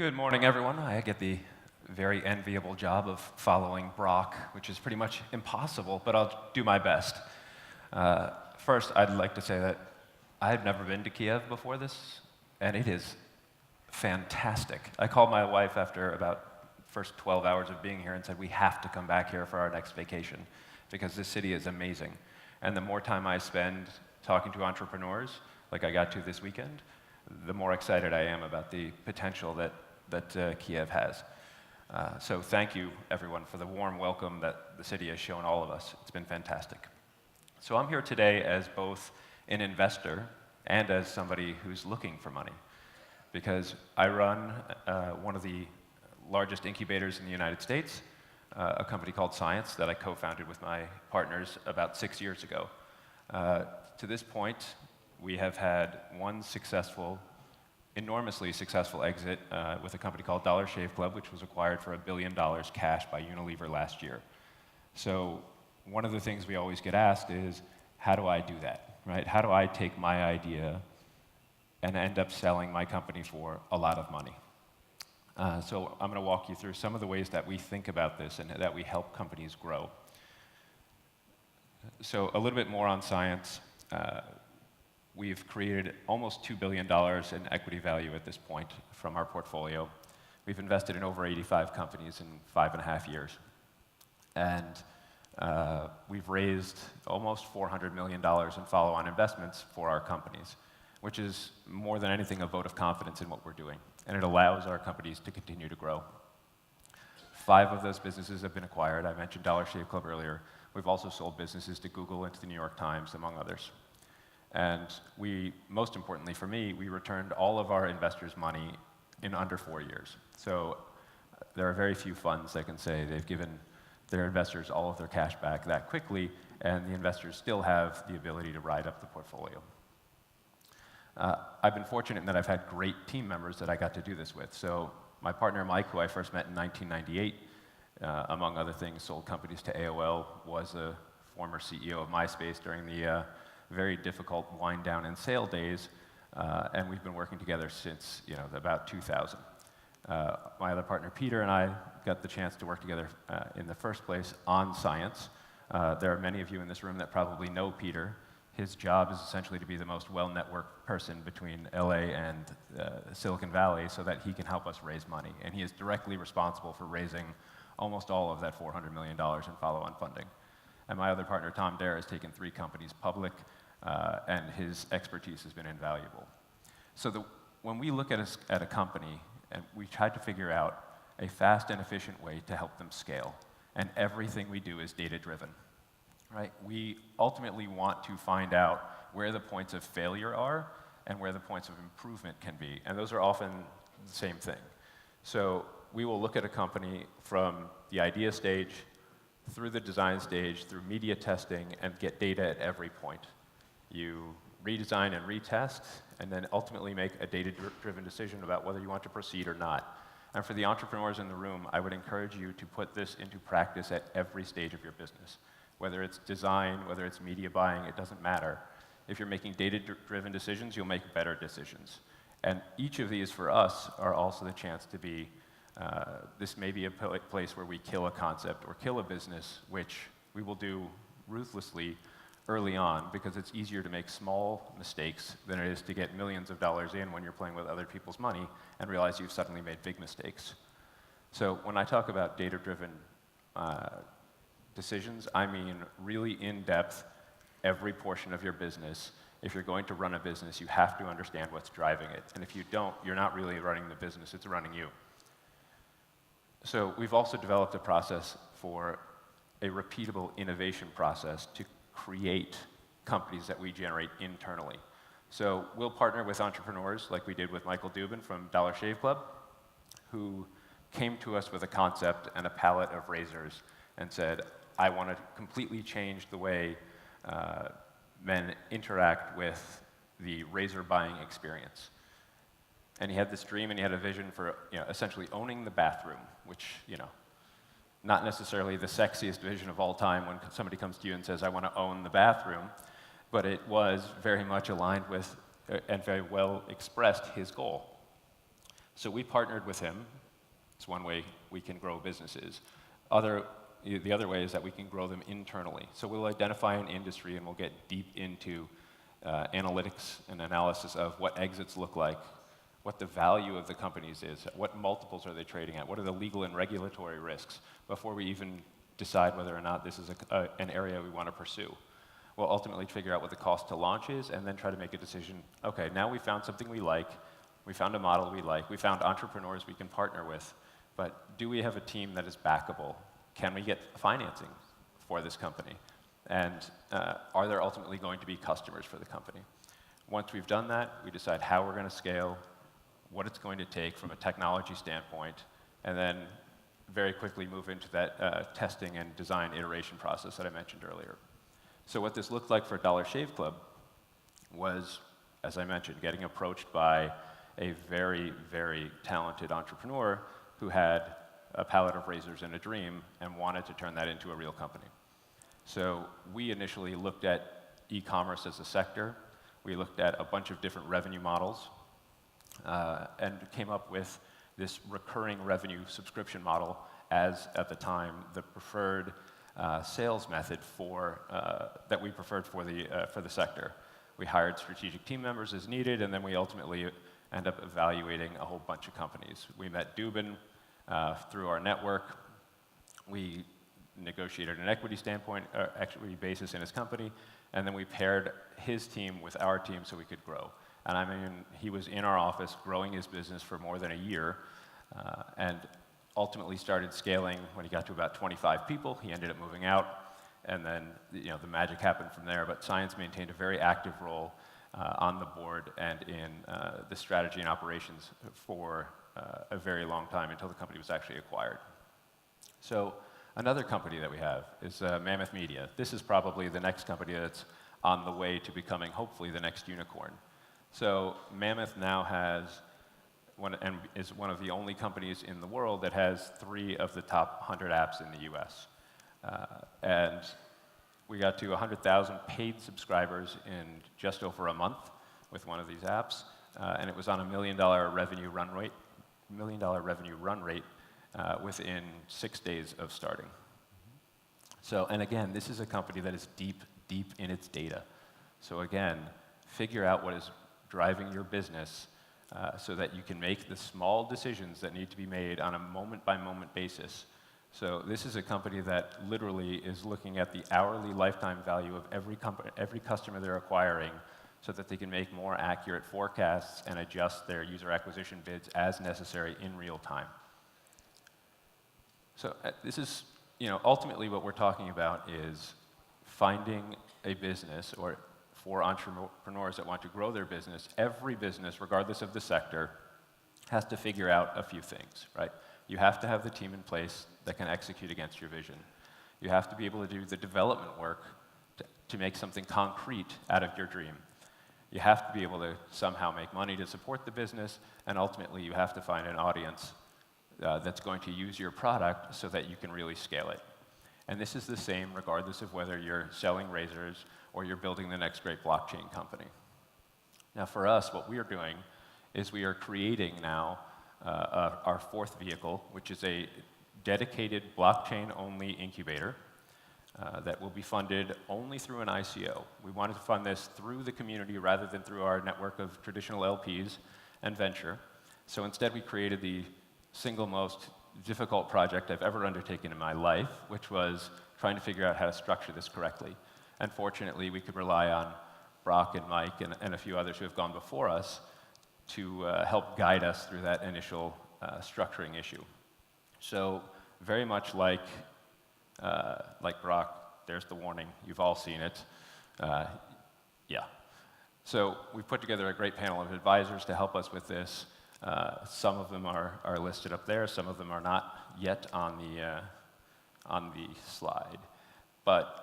Good morning, everyone. I get the very enviable job of following Brock, which is pretty much impossible, but I'll do my best. First, I'd like to say that I've never been to Kyiv before this, and it is fantastic. I called my wife after about the first 12 hours of being here and said, we have to come back here for our next vacation, because this city is amazing. And the more time I spend talking to entrepreneurs, like I got to this weekend, the more excited I am about the potential that Kyiv has. So thank you, everyone, for the warm welcome that the city has shown all of us. It's been fantastic. So I'm here today as both an investor and as somebody who's looking for money, because I run one of the largest incubators in the United States, a company called Science that I co-founded with my partners about 6 years ago. To this point, we have had one enormously successful exit with a company called Dollar Shave Club, which was acquired for $1 billion cash by Unilever last year. So one of the things we always get asked is, how do I do that, right? How do I take my idea and end up selling my company for a lot of money? So I'm going to walk you through some of the ways that we think about this and that we help companies grow. So a little bit more on Science. We've created almost $2 billion in equity value at this point from our portfolio. We've invested in over 85 companies in 5.5 years. And we've raised almost $400 million in follow-on investments for our companies, which is more than anything a vote of confidence in what we're doing. And it allows our companies to continue to grow. 5 of those businesses have been acquired. I mentioned Dollar Shave Club earlier. We've also sold businesses to Google and to the New York Times, among others. And we, most importantly for me, we returned all of our investors' money in under 4 years. So there are very few funds that can say they've given their investors all of their cash back that quickly, and the investors still have the ability to ride up the portfolio. I've been fortunate in that I've had great team members that I got to do this with. So my partner Mike, who I first met in 1998, among other things, sold companies to AOL, was a former CEO of MySpace during the very difficult wind down and sale days, and we've been working together since about 2000. My other partner Peter and I got the chance to work together in the first place on Science. There are many of you in this room that probably know Peter. His job is essentially to be the most well-networked person between LA and Silicon Valley so that he can help us raise money, and he is directly responsible for raising almost all of that $400 million in follow-on funding. And my other partner, Tom Dare, has taken 3 companies public, and his expertise has been invaluable. So when we look at a company, and we tried to figure out a fast and efficient way to help them scale, and everything we do is data-driven, right? We ultimately want to find out where the points of failure are and where the points of improvement can be, and those are often the same thing. So we will look at a company from the idea stage through the design stage, through media testing, and get data at every point. You redesign and retest, and then ultimately make a data-driven decision about whether you want to proceed or not. And for the entrepreneurs in the room, I would encourage you to put this into practice at every stage of your business. Whether it's design, whether it's media buying, it doesn't matter. If you're making data-driven decisions, you'll make better decisions. And each of these, for us, are also the chance to be this may be a place where we kill a concept or kill a business, which we will do ruthlessly early on, because it's easier to make small mistakes than it is to get millions of dollars in when you're playing with other people's money and realize you've suddenly made big mistakes. So when I talk about data-driven decisions, I mean really in-depth, every portion of your business. If you're going to run a business, you have to understand what's driving it. And if you don't, you're not really running the business, it's running you. So we've also developed a process for a repeatable innovation process to create companies that we generate internally. So we'll partner with entrepreneurs like we did with Michael Dubin from Dollar Shave Club, who came to us with a concept and a palette of razors and said, I want to completely change the way men interact with the razor buying experience. And he had this dream and he had a vision for essentially owning the bathroom, which, not necessarily the sexiest vision of all time when somebody comes to you and says, I want to own the bathroom, but it was very much aligned with and very well expressed his goal. So we partnered with him. It's one way we can grow businesses. The other way is that we can grow them internally. So we'll identify an industry and we'll get deep into analytics and analysis of what exits look like, what the value of the companies is, what multiples are they trading at, what are the legal and regulatory risks, before we even decide whether or not this is an area we want to pursue. We'll ultimately figure out what the cost to launch is and then try to make a decision. Okay, now we found something we like, we found a model we like, we found entrepreneurs we can partner with, but do we have a team that is backable? Can we get financing for this company? And are there ultimately going to be customers for the company? Once we've done that, we decide how we're going to scale, what it's going to take from a technology standpoint, and then very quickly move into that testing and design iteration process that I mentioned earlier. So what this looked like for Dollar Shave Club was, as I mentioned, getting approached by a very, very talented entrepreneur who had a palette of razors and a dream and wanted to turn that into a real company. So we initially looked at e-commerce as a sector. We looked at a bunch of different revenue models and came up with this recurring revenue subscription model as, at the time, the preferred sales method that we preferred for the sector. We hired strategic team members as needed, and then we ultimately end up evaluating a whole bunch of companies. We met Dubin through our network. We negotiated an equity basis in his company, and then we paired his team with our team so we could grow. And I mean, he was in our office growing his business for more than a year, and ultimately started scaling when he got to about 25 people. He ended up moving out, and then the magic happened from there. But Science maintained a very active role on the board and in the strategy and operations for a very long time until the company was actually acquired. So another company that we have is Mammoth Media. This is probably the next company that's on the way to becoming, hopefully, the next unicorn. So Mammoth now has is one of the only companies in the world that has 3 of the top 100 apps in the US. And we got to 100,000 paid subscribers in just over a month with one of these apps, and it was on $1 million revenue run rate within 6 days of starting. So, and again, this is a company that is deep, deep in its data. So again, figure out what is driving your business so that you can make the small decisions that need to be made on a moment-by-moment basis. So this is a company that literally is looking at the hourly lifetime value of every customer they're acquiring so that they can make more accurate forecasts and adjust their user acquisition bids as necessary in real time. So this is, ultimately what we're talking about is finding a business, or for entrepreneurs that want to grow their business. Every business, regardless of the sector, has to figure out a few things, right? You have to have the team in place that can execute against your vision. You have to be able to do the development work to make something concrete out of your dream. You have to be able to somehow make money to support the business, and ultimately you have to find an audience that's going to use your product so that you can really scale it. And this is the same regardless of whether you're selling razors or you're building the next great blockchain company. Now for us, what we are doing is we are creating now our 4th vehicle, which is a dedicated blockchain-only incubator that will be funded only through an ICO. We wanted to fund this through the community rather than through our network of traditional LPs and venture. So instead we created the single most difficult project I've ever undertaken in my life, which was trying to figure out how to structure this correctly. And fortunately, we could rely on Brock and Mike and a few others who have gone before us to help guide us through that initial structuring issue. So very much like Brock, there's the warning. You've all seen it. Yeah. So we've put together a great panel of advisors to help us with this. Some of them are listed up there. Some of them are not yet on the slide. But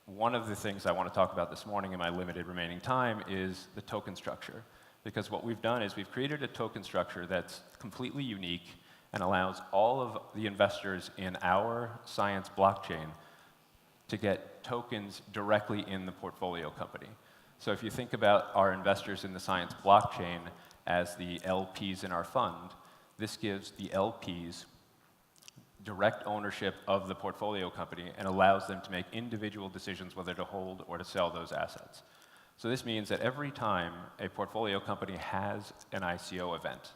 one of the things I want to talk about this morning in my limited remaining time is the token structure. Because what we've done is we've created a token structure that's completely unique and allows all of the investors in our Science blockchain to get tokens directly in the portfolio company. So if you think about our investors in the Science blockchain as the LPs in our fund, This gives the LPs direct ownership of the portfolio company and allows them to make individual decisions whether to hold or to sell those assets. So this means that every time a portfolio company has an ICO event,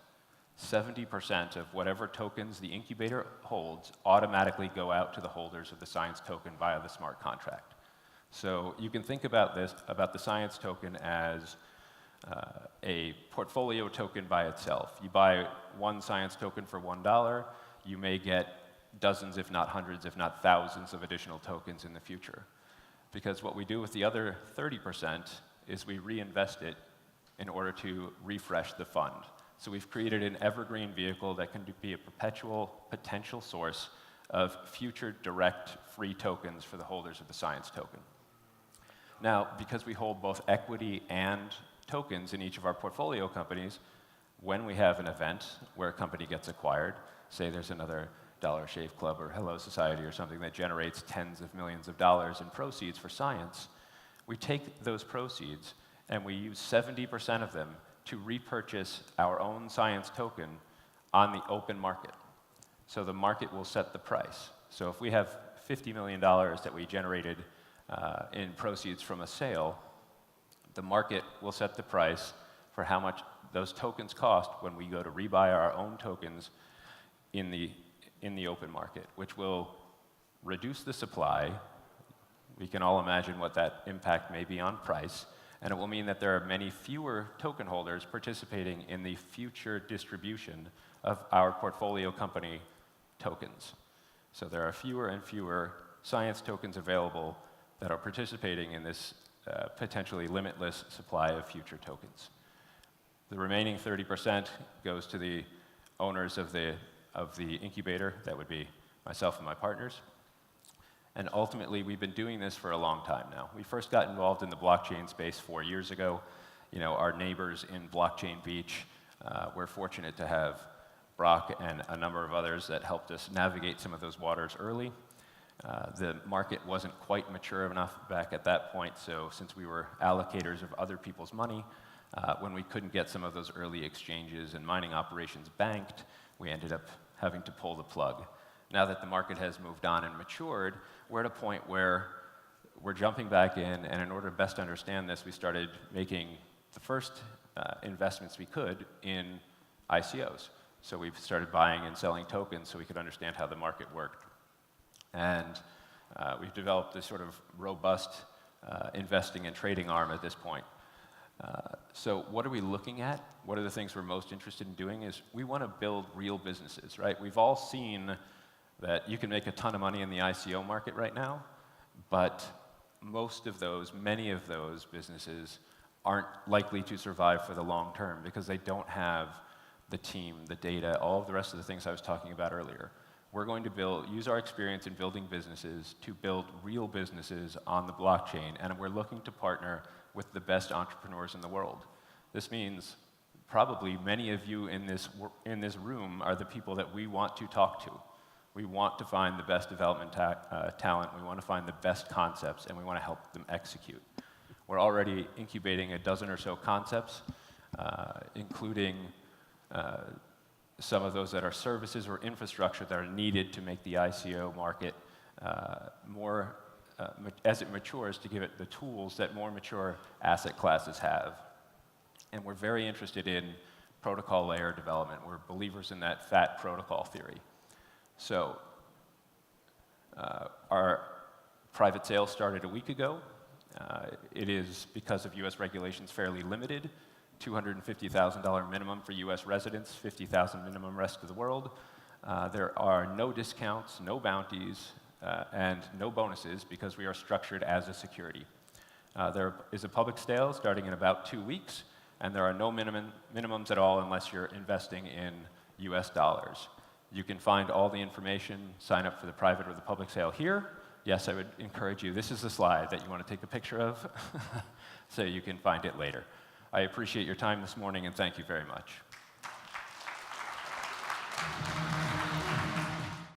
70% of whatever tokens the incubator holds automatically go out to the holders of the science token via the smart contract. So you can think about this, about the science token as a portfolio token by itself. You buy one science token for $1, you may get dozens, if not hundreds, if not thousands of additional tokens in the future. Because what we do with the other 30% is we reinvest it in order to refresh the fund. So we've created an evergreen vehicle that can be a perpetual potential source of future direct free tokens for the holders of the science token. Now, because we hold both equity and tokens in each of our portfolio companies, when we have an event where a company gets acquired, say there's another Dollar Shave Club or Hello Society or something that generates tens of millions of dollars in proceeds for science, we take those proceeds and we use 70% of them to repurchase our own science token on the open market. So the market will set the price. So if we have $50 million that we generated in proceeds from a sale, the market will set the price for how much those tokens cost when we go to rebuy our own tokens in the open market, which will reduce the supply. We can all imagine what that impact may be on price, and it will mean that there are many fewer token holders participating in the future distribution of our portfolio company tokens. So there are fewer and fewer science tokens available that are participating in this potentially limitless supply of future tokens. The remaining 30% goes to the owners of the incubator. That would be myself and my partners. And ultimately, we've been doing this for a long time now. We first got involved in the blockchain space 4 years ago. You know, our neighbors in Blockchain Beach, we're fortunate to have Brock and a number of others that helped us navigate some of those waters early. The market wasn't quite mature enough back at that point, so since we were allocators of other people's money, when we couldn't get some of those early exchanges and mining operations banked, we ended up having to pull the plug. Now that the market has moved on and matured, we're at a point where we're jumping back in, and in order to best understand this, we started making the first investments we could in ICOs. So we've started buying and selling tokens so we could understand how the market worked. And we've developed this sort of robust investing and trading arm at this point. So what are we looking at? What are the things we're most interested in doing is we want to build real businesses, right? We've all seen that you can make a ton of money in the ICO market right now, but most of those, many of those businesses aren't likely to survive for the long term because they don't have the team, the data, all of the rest of the things I was talking about earlier. We're going to use our experience in building businesses to build real businesses on the blockchain, and we're looking to partner with the best entrepreneurs in the world. This means probably many of you in this room are the people that we want to talk to. We want to find the best development talent, we want to find the best concepts, and we want to help them execute. We're already incubating a dozen or so concepts, including some of those that are services or infrastructure that are needed to make the ICO market more, as it matures, to give it the tools that more mature asset classes have. And we're very interested in protocol layer development. We're believers in that fat protocol theory. So our private sale started a week ago. It is, because of US regulations, fairly limited. $250,000 minimum for US residents, $50,000 minimum rest of the world. There are no discounts, no bounties, and no bonuses because we are structured as a security. There is a public sale starting in about 2 weeks, and there are no minimums at all unless you're investing in US dollars. You can find all the information, sign up for the private or the public sale here. Yes, I would encourage you. This is the slide that you want to take a picture of so you can find it later. I appreciate your time this morning, and thank you very much.